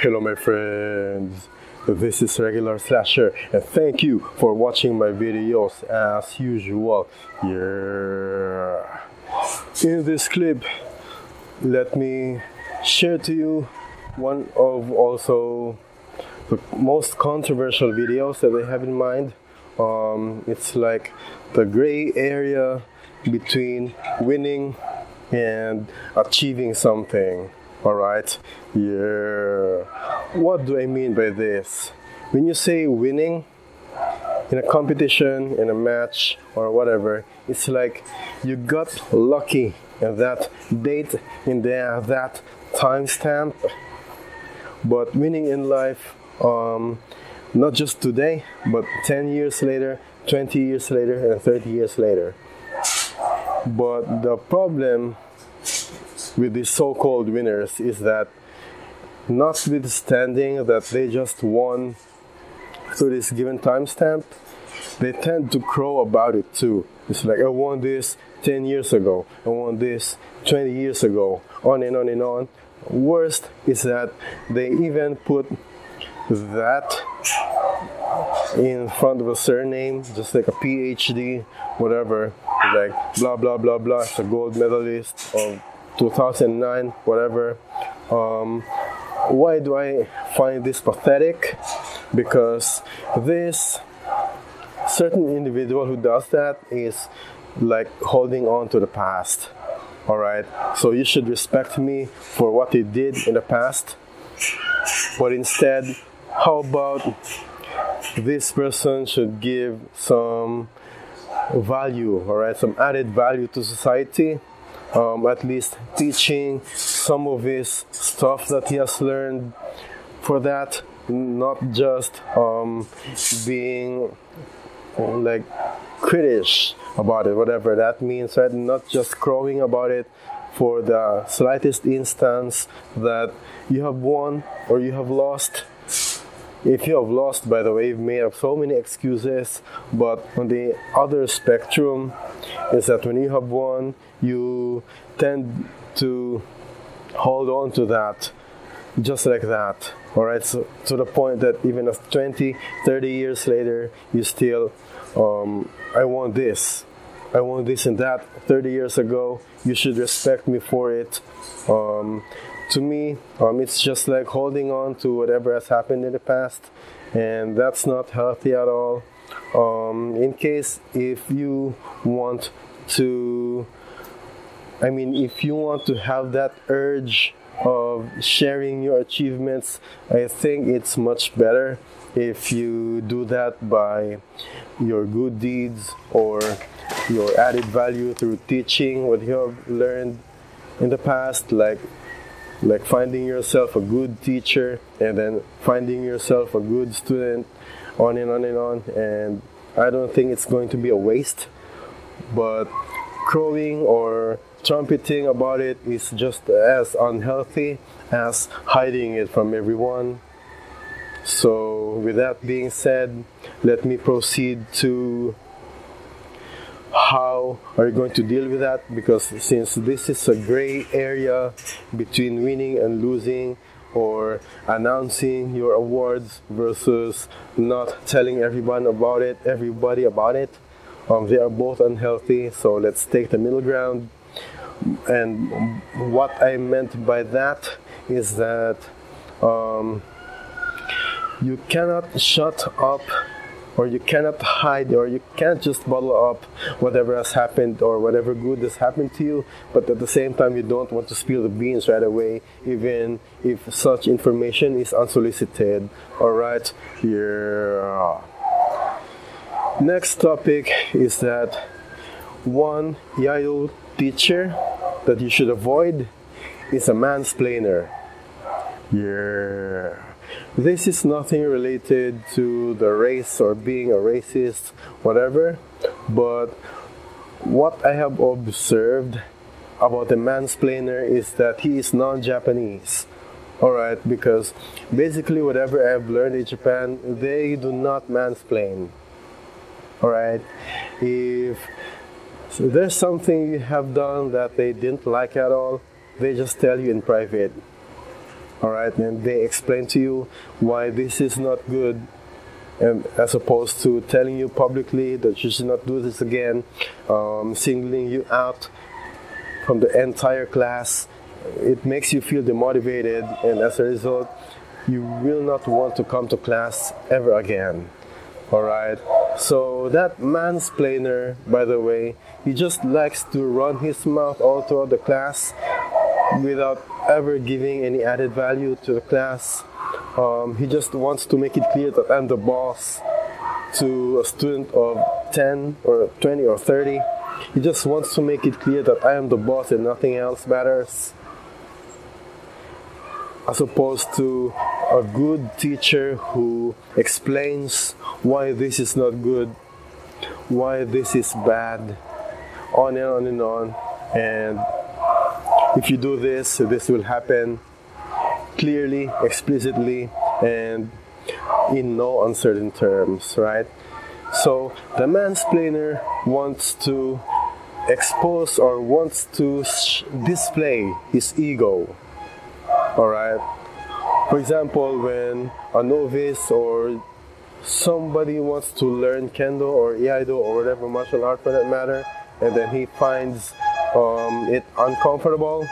Hello my friends, this is Regular Slasher and thank you for watching my videos as usual. Yeah. In this clip, let me share to you one of also the most controversial videos that I have in mind. It's like the gray area between winning and achieving something. Alright, yeah. What do I mean by this? When you say winning in a competition, in a match, or whatever, it's like you got lucky in that date, in that timestamp. But winning in life, not just today, but 10 years later, 20 years later, and 30 years later. But the problem with these so-called winners is that notwithstanding that they just won through this given timestamp, they tend to crow about it too. It's like, I won this 10 years ago, I won this 20 years ago, on and on and on. Worst is that they even put that in front of a surname, just like a PhD, whatever, like blah blah blah blah, it's a gold medalist of 2009, whatever. Why do I find this pathetic? Because this certain individual who does that is like holding on to the past. Alright, so you should respect me for what he did in the past, but instead, how about this person should give some value, alright, some added value to society. At least teaching some of his stuff that he has learned, for that, not just being like critish about it, whatever that means, right? Not just crowing about it for the slightest instance that you have won or you have lost. If you have lost, by the way, you've made up so many excuses, but on the other spectrum is that when you have won, you tend to hold on to that, just like that, alright? So to the point that even if 20, 30 years later, you still, I want this and that 30 years ago, you should respect me for it. To me, it's just like holding on to whatever has happened in the past, and that's not healthy at all. In case if you want to, if you want to have that urge of sharing your achievements, I think it's much better if you do that by your good deeds or your added value through teaching what you have learned in the past, like finding yourself a good teacher and then finding yourself a good student, on and on and on. And I don't think it's going to be a waste, but crowing or trumpeting about it is just as unhealthy as hiding it from everyone. So with that being said, let me proceed to how are you going to deal with that, because since this is a gray area between winning and losing, or announcing your awards versus not telling everybody about it, they are both unhealthy. So let's take the middle ground. And what I meant by that is that you cannot shut up, or you cannot hide, or you can't just bottle up whatever has happened or whatever good has happened to you, but at the same time you don't want to spill the beans right away, even if such information is unsolicited. Alright, yeah. Next topic is that one Iaido teacher that you should avoid is a mansplainer. Yeah. This is nothing related to the race or being a racist, whatever, but what I have observed about the mansplainer is that he is non-Japanese. Alright, because basically whatever I've learned in Japan, they do not mansplain. Alright, if there's something you have done that they didn't like at all, they just tell you in private. all right, and they explain to you why this is not good, and as opposed to telling you publicly that you should not do this again, singling you out from the entire class. It makes you feel demotivated, and as a result, you will not want to come to class ever again. Alright, so that mansplainer, by the way, he just likes to run his mouth all throughout the class without ever giving any added value to the class. He just wants to make it clear that I'm the boss to a student of 10 or 20 or 30. He just wants to make it clear that I am the boss and nothing else matters. As opposed to a good teacher who explains why this is not good, why this is bad, on and on and on. And if you do this, this will happen clearly, explicitly, and in no uncertain terms, right? So the mansplainer wants to expose or wants to display his ego. Alright? For example, when a novice or somebody wants to learn Kendo or Iaido or whatever martial art for that matter, and then he finds it uncomfortable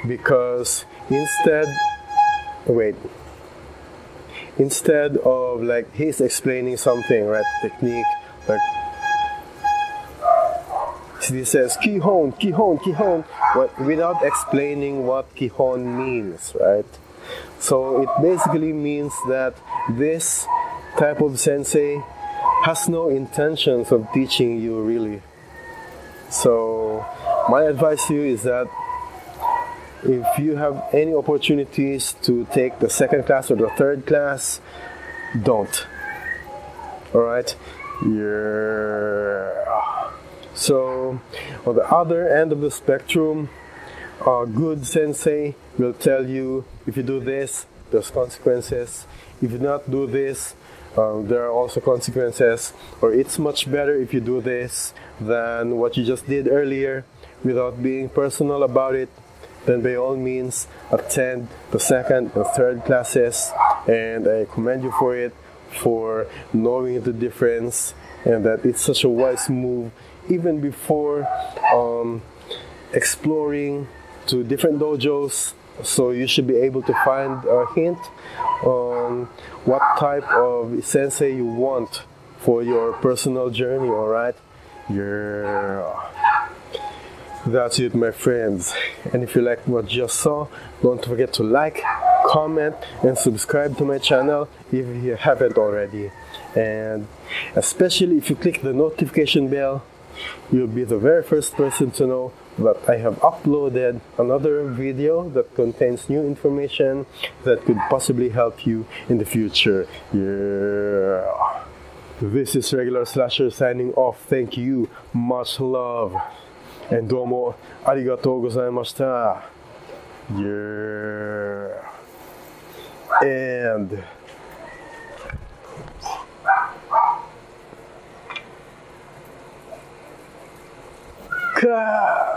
because instead of like he's explaining something, right, technique, like he says Kihon, Kihon, Kihon, without explaining what Kihon means, right? So it basically means that this type of sensei has no intentions of teaching you really. So my advice to you is that if you have any opportunities to take the second class or the third class, don't. Alright? So on the other end of the spectrum, a good sensei will tell you, if you do this, there's consequences. If you not do this, there are also consequences. Or it's much better if you do this than what you just did earlier, without being personal about it. Then by all means, attend the second and third classes, and I commend you for it, for knowing the difference, and that it's such a wise move even before exploring to different dojos. So you should be able to find a hint on what type of sensei you want for your personal journey, alright? That's it, my friends. And if you like what you just saw, don't forget to like, comment, and subscribe to my channel if you haven't already. And especially if you click the notification bell, you'll be the very first person to know that I have uploaded another video that contains new information that could possibly help you in the future. This is Regular Slasher signing off. Thank you, much love, and どうもありがとうございました。And cut.